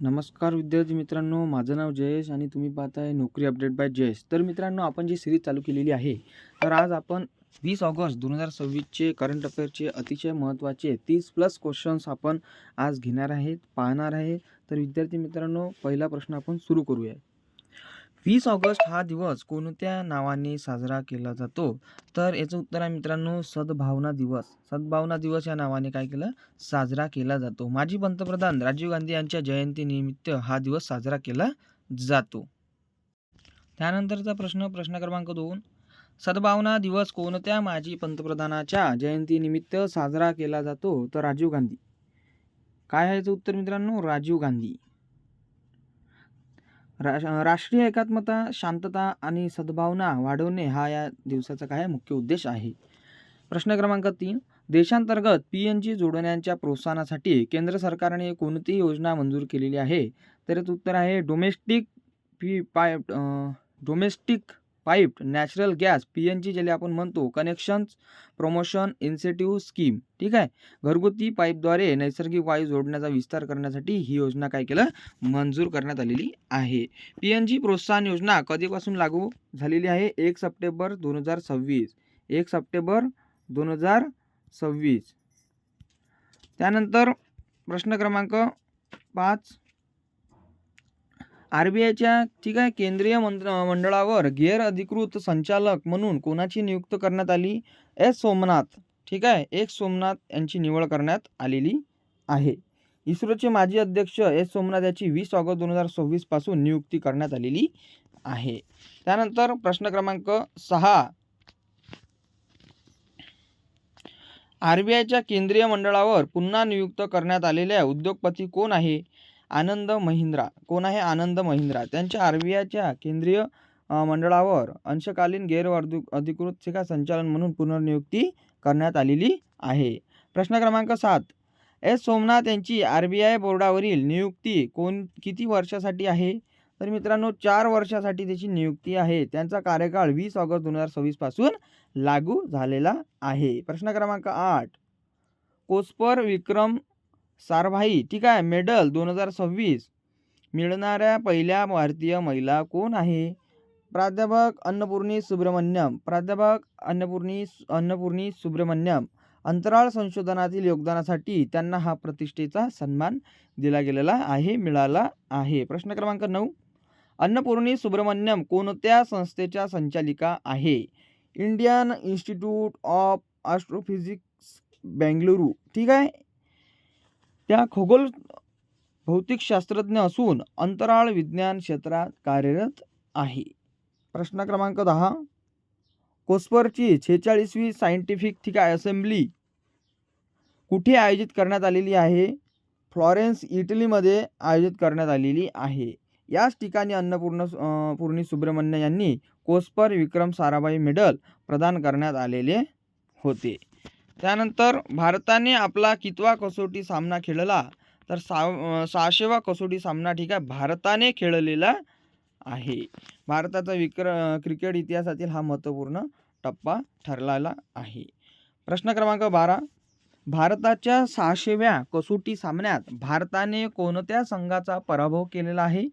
नमस्कार विद्यार्थी मित्रांनो, माझं नाव जयेश आणि तुम्ही पाहताय नोकरी अपडेट बाय जयेश. तर मित्रांनो, आपण जी सिरीज चालू केलेली आहे, तर आज आपण 20 ऑगस्ट 2026चे करंट अफेअरचे अतिशय महत्त्वाचे 30+ क्वेश्चन्स आपण आज घेणार आहेत, पाहणार आहे. तर विद्यार्थी मित्रांनो, पहिला प्रश्न आपण सुरू करूया. 20 ऑगस्ट हा दिवस कोणत्या नावाने साजरा केला जातो? तर याचं उत्तर आहे मित्रांनो, सद्भावना दिवस. सद्भावना दिवस या नावाने काय केलं साजरा केला जातो. माजी पंतप्रधान राजीव गांधी यांच्या जयंतीनिमित्त हा दिवस साजरा केला जातो. त्यानंतरचा प्रश्न क्रमांक 2. सद्भावना दिवस कोणत्या माजी पंतप्रधानाच्या जयंतीनिमित्त साजरा केला जातो? तर राजीव गांधी. काय आहे याचं उत्तर मित्रांनो? राजीव गांधी. राष्ट्रीय एकात्मता, शांतता आणि सद्भावना वाढवणे हा या दिवसाचा काय मुख्य उद्देश आहे. प्रश्न क्रमांक 3. देशांतर्गत PNG जोडण्यांच्या प्रोत्साहनासाठी केंद्र सरकारने कोणती योजना मंजूर केलेली आहे? तर याचं उत्तर आहे डोमेस्टिक पाईप्ड नॅचरल गॅस PNG ज्याला आपण म्हणतो कनेक्शन्स प्रमोशन इन्सेंटिव्ह स्कीम. ठीक आहे. घरगुती पाईपद्वारे नैसर्गिक वायू जोडण्याचा विस्तार करण्यासाठी ही योजना काय केलं मंजूर करण्यात आलेली आहे. PNG प्रोत्साहन योजना कधीपासून लागू झालेली आहे? 1 सप्टेंबर 2026. 1 सप्टेंबर 2026. त्यानंतर प्रश्न क्रमांक 5. RBIच्या ठीक आहे केंद्रीय मंडळावर गैर अधिकृत संचालक म्हणून कोणाची नियुक्ती करण्यात आली? एस सोमनाथ. ठीक आहे, एस सोमनाथ यांची निवड करण्यात आलेली आहे. इस्रोचे माजी अध्यक्ष एस सोमनाथ याची 20 ऑगस्ट 2026 पासून नियुक्ती करण्यात आलेली आहे. त्यानंतर प्रश्न क्रमांक 6. RBIच्या केंद्रीय मंडळावर पुन्हा नियुक्त करण्यात आलेल्या उद्योगपती कोण आहे? आनंद महिंद्रा. कोण आहे? आनंद महिंद्रा. त्यांच्या RBIच्या केंद्रीय मंडळावर अंशकालीन गैर अधिकृत संचालन म्हणून पुनर्नियुक्ती करण्यात आलेली आहे. प्रश्न क्रमांक 7. एस सोमनाथ यांची RBI बोर्डावरील नियुक्ती किती वर्षासाठी आहे? तर मित्रांनो 4 वर्षासाठी त्याची नियुक्ती आहे. त्यांचा कार्यकाळ 20 ऑगस्ट 2026 पासून लागू झालेला आहे. प्रश्न क्रमांक 8. कोस्पर विक्रम साराभाई ठीक आहे मेडल 2026 मिळणाऱ्या पहिल्या भारतीय महिला कोण आहे? प्राध्यापक अन्नपूर्णी सुब्रमण्यम. प्राध्यापक अन्नपूर्णी सुब्रमण्यम. अंतराळ संशोधनातील योगदानासाठी त्यांना हा प्रतिष्ठेचा सन्मान दिला गेलेला आहे, मिळाला आहे. प्रश्न क्रमांक 9. अन्नपूर्णी सुब्रमण्यम कोणत्या संस्थेच्या संचालिका आहे? Indian institute of astrophysics Bengaluru. ठीक आहे. त्या खगोल भौतिकशास्त्रज्ञ असून अंतराळ विज्ञान क्षेत्रात कार्यरत आहे. प्रश्न क्रमांक 10. कोस्परची 46वी सायंटिफिक ठीक आहे असेंब्ली कुठे आयोजित करण्यात आलेली आहे? फ्लॉरेन्स इटलीमध्ये आयोजित करण्यात आलेली आहे. याच ठिकाणी अन्नपूर्णी सुब्रमण्यम यांनी कोस्पर विक्रम साराभाई मेडल प्रदान करण्यात आलेले होते. त्यानंतर भारताने आपला कितवा कसोटी सामना खेळला? तर 600वा कसोटी सामना ठीक आहे भारताने खेळलेला आहे. भारताचा क्रिकेट इतिहासातील हा महत्त्वपूर्ण टप्पा ठरलेला आहे. प्रश्न क्रमांक 12. भारताच्या 600व्या कसोटी सामन्यात भारताने कोणत्या संघाचा पराभव केलेला आहे?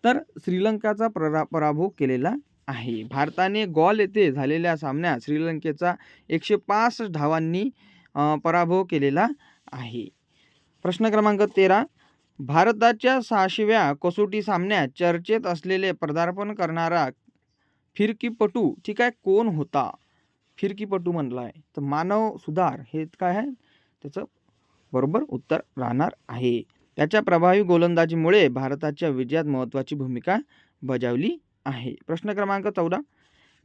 तर श्रीलंकाचा पराभव केलेला आहे. भारताने गॉल येथे झालेल्या सामन्यात श्रीलंकेचा 165 धावांनी पराभव केलेला आहे. प्रश्न क्रमांक 13. भारताच्या 600व्या कसोटी सामन्यात चर्चेत असलेले पदार्पण करणारा फिरकीपटू ठीक आहे कोण होता? फिरकीपटू म्हणला आहे तर मानव सुधार हे काय आहे त्याचं बरोबर उत्तर राहणार आहे. त्याच्या प्रभावी गोलंदाजीमुळे भारताच्या विजयात महत्त्वाची भूमिका बजावली आहे. प्रश्न क्रमांक 14.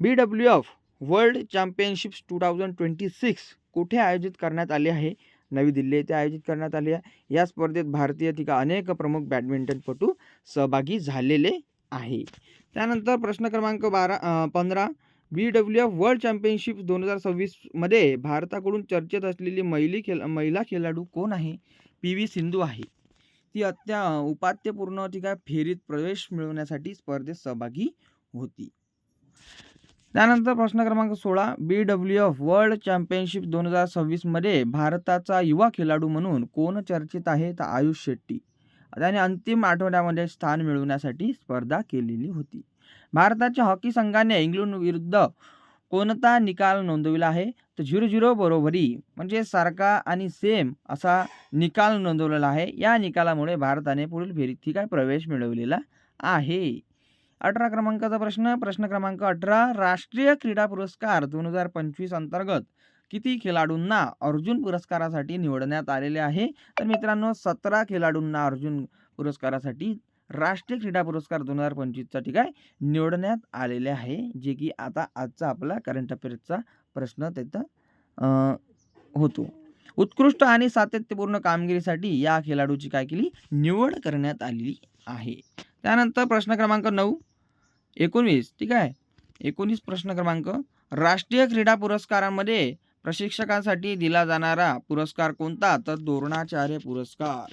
BWF वर्ल्ड चॅम्पियनशिप्स 2026 कुठे आयोजित करण्यात आले आहे? नवी दिल्ली येथे आयोजित करण्यात आले आहे. या स्पर्धेत भारतीय अनेक प्रमुख बॅडमिंटनपटू सहभागी झालेले आहे. त्यानंतर प्रश्न क्रमांक 15. BWF वर्ल्ड चॅम्पियनशिप 2026 मध्ये भारताकडून चर्चेत असलेली महिला खेळाडू कोण आहे? PV सिंधू आहे. ती उपात्यपूर्ण ठीक आहे फेरीत प्रवेश मिळवण्यासाठी स्पर्धेत सहभागी होती. त्यानंतर प्रश्न क्रमांक 16. BWF वर्ल्ड चॅम्पियनशिप 2026 मध्ये भारताचा युवा खेळाडू म्हणून कोण चर्चेत आहे? तर आयुष शेट्टी. त्याने अंतिम आठवड्यामध्ये स्थान मिळवण्यासाठी स्पर्धा केलेली होती. भारताच्या हॉकी संघाने इंग्लंड विरुद्ध कोणता निकाल नोंदविला आहे? तर 0-0 बरोबरी म्हणजे सारखा आणि सेम असा निकाल नोंदवलेला आहे. या निकालामुळे भारताने पुढील फेरीत ठीक आहे प्रवेश मिळवलेला आहे. 18 क्रमांकाचा प्रश्न क्रमांक 18 राष्ट्रीय क्रीडा पुरस्कार 2025 अंतर्गत किती खेळाडूंना अर्जुन पुरस्कारासाठी निवडण्यात आलेले आहे? तर मित्रांनो 17 खेळाडूंना अर्जुन पुरस्कारासाठी राष्ट्रीय क्रीडा पुरस्कार 2025चा ठीक आहे निवडण्यात आलेले आहे, जे की आता आजचा आपला करंट अफेअर्सचा प्रश्न तिथं होतो. उत्कृष्ट आणि सातत्यपूर्ण कामगिरीसाठी या खेळाडूची काय केली निवड करण्यात आलेली आहे. त्यानंतर प्रश्न क्रमांक 19 ठीक आहे 19 प्रश्न क्रमांक राष्ट्रीय क्रीडा पुरस्कारांमध्ये प्रशिक्षकांसाठी दिला जाणारा पुरस्कार कोणता? तर द्रोणाचार्य पुरस्कार.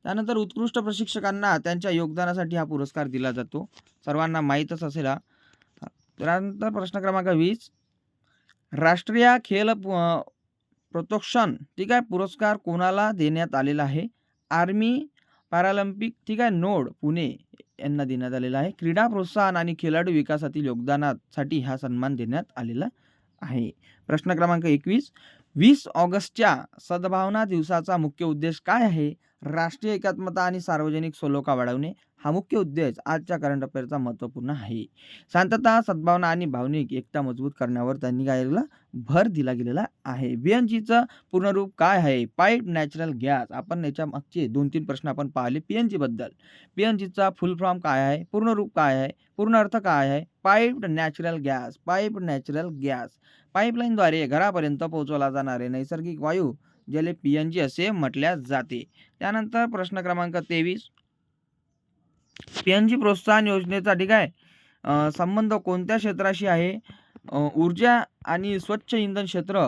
त्यानंतर उत्कृष्ट प्रशिक्षकांना त्यांच्या योगदानासाठी हा पुरस्कार दिला जातो, सर्वांना माहीतच असेल हा. त्यानंतर प्रश्न क्रमांक 20 राष्ट्रीय खेल प्रोत्साहन ठीक आहे पुरस्कार कोणाला देण्यात आलेला आहे? आर्मी पॅरालिम्पिक ठीक आहे नोड पुणे यांना देण्यात आलेला आहे. क्रीडा प्रोत्साहन आणि खेळाडू विकासातील योगदानासाठी हा सन्मान देण्यात आलेला आहे. प्रश्न क्रमांक 21 20 ऑगस्टच्या सद्भावना दिवसाचा मुख्य उद्देश काय आहे? राष्ट्रीय एकात्मता आणि सार्वजनिक सलोखा वाढवणे हा मुख्य उद्देश आजच्या करंट अफेअरचा महत्त्वपूर्ण आहे. शांतता, सद्भावना आणि भावनिक एकता मजबूत करण्यावर त्यांनी काय भर दिला गेलेला आहे. पीएनजीचं पूर्ण रूप काय आहे? Pipe natural gas. आपण याच्या मागचे 2-3 प्रश्न आपण पाहिले पीएनजी बद्दल. पीएनजीचा फुल फॉर्म काय आहे? पूर्ण रूप काय आहे? पूर्ण अर्थ काय आहे? Piped natural gas. Pipe natural gas पाईपलाईनद्वारे घरापर्यंत पोहोचवला जाणारे नैसर्गिक वायू ज्याला पीएनजी असे म्हटल्या जाते. त्यानंतर प्रश्न क्रमांक 23 पीएनजी प्रोत्साहन योजनेचा ठीक आहे संबंध कोणत्या क्षेत्राशी आहे? ऊर्जा आणि स्वच्छ इंधन क्षेत्र,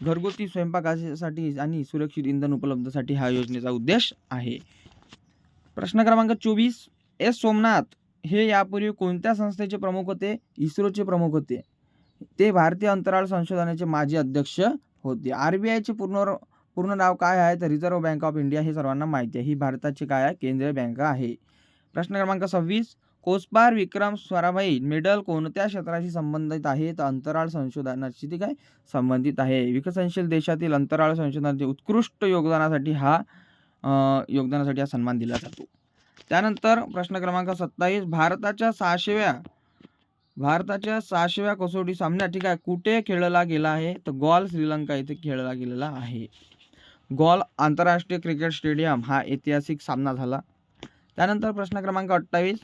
घरगुती स्वयंपाकासाठी आणि सुरक्षित इंधन उपलब्धसाठी हा योजनेचा उद्देश आहे. प्रश्न क्रमांक 24 एस सोमनाथ हे यापूर्वी कोणत्या संस्थेचे प्रमुख होते? इस्रोचे प्रमुख होते. ते भारतीय अंतराळ संशोधनाचे माजी अध्यक्ष होते. आरबीआयचे पूर्ण नाव काय आहे? तर रिझर्व्ह बँक ऑफ इंडिया हे सर्वांना माहिती आहे. ही भारताची काय आहे? केंद्रीय बँक आहे. प्रश्न क्रमांक 26 कोस्पार विक्रम साराभाई मेडल कोणत्या क्षेत्राशी संबंधित आहे? तर अंतराळ संशोधनाशी ठीक आहे संबंधित आहे. विकसनशील देशातील अंतराळ संशोधनाचे उत्कृष्ट योगदानासाठी हा सन्मान दिला जातो. त्यानंतर प्रश्न क्रमांक 27 भारताच्या 6व्या कसोटी सामना ठीक आहे कुठे खेळला गेला आहे? तर गॉल श्रीलंका येथे खेळला गेलेला आहे. गॉल आंतरराष्ट्रीय क्रिकेट स्टेडियम हा ऐतिहासिक सामना झाला. त्यानंतर प्रश्न क्रमांक 28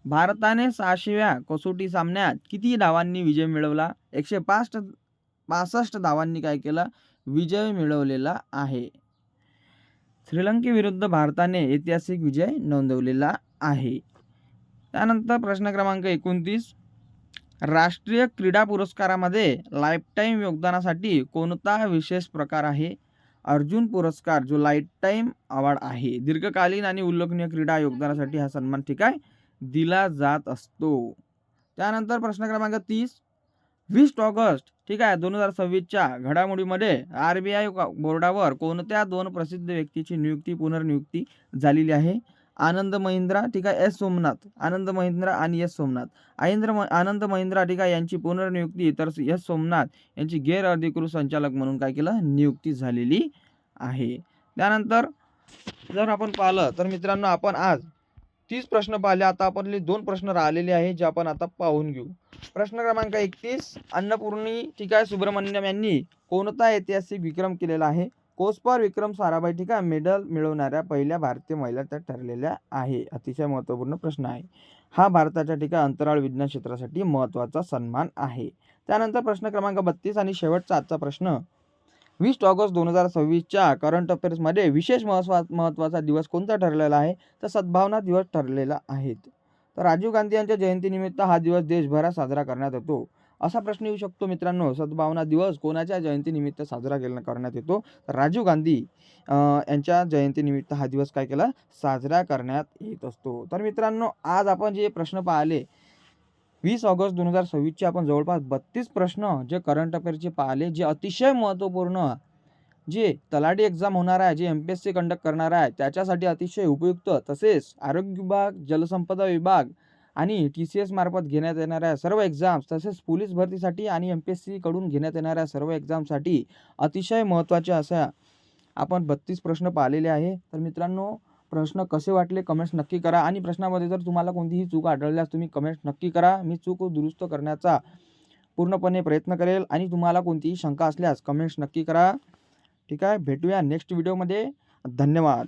भारताने 600व्या कसोटी सामन्यात किती धावांनी विजय मिळवला? 165 धावांनी काय केला विजय मिळवलेला आहे. श्रीलंकेविरुद्ध भारताने ऐतिहासिक विजय नोंदवलेला आहे. त्यानंतर प्रश्न क्रमांक 29 राष्ट्रीय क्रीडा पुरस्कारामध्ये लाईफटाईम योगदानासाठी कोणता विशेष प्रकार आहे? अर्जुन पुरस्कार जो लाईफटाईम अवॉर्ड आहे. दीर्घकालीन आणि उल्लेखनीय क्रीडा योगदानासाठी हा सन्मान ठीक आहे दिला जात असतो. त्यानंतर प्रश्न क्रमांक 30 20 ऑगस्ट ठीक आहे 2026च्या घडामोडीमध्ये आरबीआय बोर्डावर कोणत्या 2 प्रसिद्ध व्यक्तीची पुनर्नियुक्ती झालेली आहे? आनंद महिंद्रा ठीक आहे एस सोमनाथ. आनंद महिंद्रा आणि एस सोमनाथ. आनंद महिंद्रा ठीक आहे यांची पुनर्नियुक्ती तर एस सोमनाथ यांची गैरअधिकृत संचालक म्हणून काय केलं नियुक्ती झालेली आहे. त्यानंतर जर आपण पाहिलं तर मित्रांनो आपण आज 30 प्रश्न पाहिले. आता आपले 2 प्रश्न राहिलेले आहे जे आपण आता पाहून घेऊ. प्रश्न क्रमांक 31 अन्नपूर्णी ठीक आहे सुब्रमण्यम यांनी कोणता ऐतिहासिक विक्रम केलेला आहे? कोस्पार विक्रम साराभाई ठीक आहे मेडल मिळवणाऱ्या पहिल्या भारतीय महिला त्या ठरलेल्या आहे. अतिशय महत्त्वपूर्ण प्रश्न आहे हा. भारताच्या ठीक आहे अंतराळ विज्ञान क्षेत्रासाठी महत्त्वाचा सन्मान आहे. त्यानंतर प्रश्न क्रमांक 32 आणि शेवटचा आजचा प्रश्न 20 ऑगस्ट 2026च्या करंट अफेअर्समध्ये विशेष महत्त्वाचा दिवस कोणता ठरलेला आहे? तर सद्भावना दिवस ठरलेला आहे. तर राजीव गांधी यांच्या जयंतीनिमित्त हा दिवस देशभरात साजरा करण्यात येतो. असा प्रश्न येऊ शकतो मित्रांनो सद्भावना दिवस कोणाच्या जयंतीनिमित्त साजरा करण्यात येतो? तर राजीव गांधी यांच्या जयंतीनिमित्त हा दिवस काय केला साजरा करण्यात येत असतो. तर मित्रांनो आज आपण जे प्रश्न पाहिले 20 ऑगस्ट 2026चे आपण जवळपास 32 प्रश्न जे करंट अफेअरचे पाहिले जे अतिशय महत्त्वपूर्ण जे तलाठी एक्झाम होणार आहे, जे MPSC कंडक्ट करणार आहे त्याच्यासाठी अतिशय उपयुक्त, तसेच आरोग्य विभाग, जलसंपदा विभाग आणि TCS मार्फत घेण्यात येणाऱ्या सर्व एक्झाम्स, तसेच पोलीस भरतीसाठी आणि MPSC कडून घेण्यात येणाऱ्या सर्व एक्झामसाठी अतिशय महत्त्वाच्या अशा आपण 32 प्रश्न पाहिलेले आहे. तर मित्रांनो, प्रश्न कसे वाटले कमेंट्स नक्की करा आणि प्रश्नामध्ये जर तुम्हाला कोणतीही चूक आढळल्यास तुम्ही कमेंट्स नक्की करा. मी चूक दुरुस्त करण्याचा पूर्णपणे प्रयत्न करेल आणि तुम्हाला कोणतीही शंका असल्यास कमेंट्स नक्की करा. ठीक आहे, भेटूया नेक्स्ट व्हिडिओमध्ये. धन्यवाद.